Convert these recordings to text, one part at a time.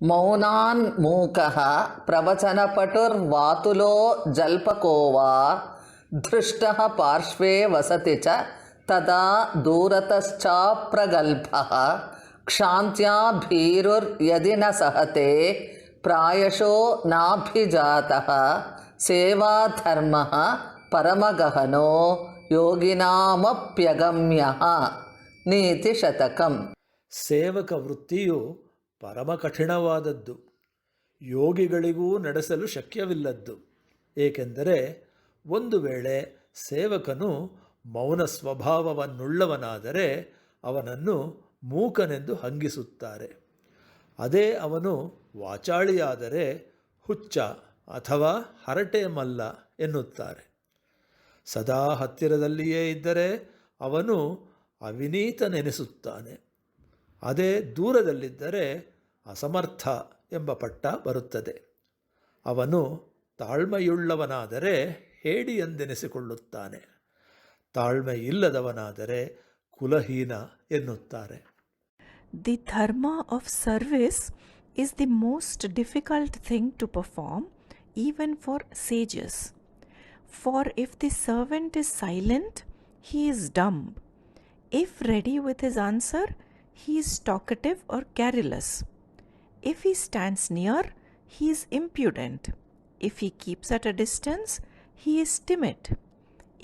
ಮೌನಾನ್ಮೂಕಃ ಪ್ರವಚನಪಟುರ್ವಾತುಲೋ ಜಲ್ಪಕೋ ವಾ ಧೃಷ್ಟಃ ಪಾರ್ಶ್ವೇ ವಸತಿ ಚ ತದಾ ದೂರತಶ್ಚಾಪ್ರಗಲ್ಭಃ ಕ್ಷಾಂತ್ಯಾ ಭೀರುರ್ಯದಿ ನ ಸಹತೆ ಪ್ರಾಯಶೋ ನಾಭಿಜಾತಃ ಸೇವಾಧರ್ಮಃ ಪರಮಗಹನೋ ಯೋಗಿನಾಮಪ್ಯಗಮ್ಯಃ. ನೀತಿಶತಕಂ. ಸೇವಕ ವೃತ್ತಿಯು ಪರಮ ಕಠಿಣವಾದದ್ದು, ಯೋಗಿಗಳಿಗೂ ನಡೆಸಲು ಶಕ್ಯವಿಲ್ಲದ್ದು. ಏಕೆಂದರೆ ಒಂದು ವೇಳೆ ಸೇವಕನು ಮೌನ ಸ್ವಭಾವವನ್ನುಳ್ಳವನಾದರೆ ಅವನನ್ನು ಮೂಕನೆಂದು ಹಂಗಿಸುತ್ತಾರೆ. ಅದೇ ಅವನು ವಾಚಾಳಿಯಾದರೆ ಹುಚ್ಚ ಅಥವಾ ಹರಟೆ ಮಲ್ಲ ಎನ್ನುತ್ತಾರೆ. ಸದಾ ಹತ್ತಿರದಲ್ಲಿಯೇ ಇದ್ದರೆ ಅವನು ಅವಿನೀತನೆನಿಸುತ್ತಾನೆ. ಅದೇ ದೂರದಲ್ಲಿದ್ದರೆ ಅಸಮರ್ಥ ಎಂಬ ಪಟ್ಟ ಬರುತ್ತದೆ. ಅವನು ತಾಳ್ಮೆಯುಳ್ಳವನಾದರೆ ಹೇಡಿ ಎಂದೆನಿಸಿಕೊಳ್ಳುತ್ತಾನೆ. ತಾಳ್ಮೆ ಇಲ್ಲದವನಾದರೆ ಕುಲಹೀನ ಎನ್ನುತ್ತಾರೆ. The dharma of service is the most difficult thing to perform even for sages. For if the servant is silent, he is dumb. If ready with his answer, he is talkative or garrulous. If he stands near, he is impudent. If he keeps at a distance, he is timid.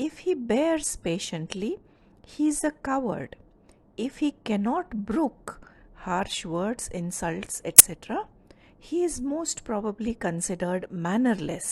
If he bears patiently, he is a coward. If he cannot brook harsh words, insults, etc., he is most probably considered mannerless.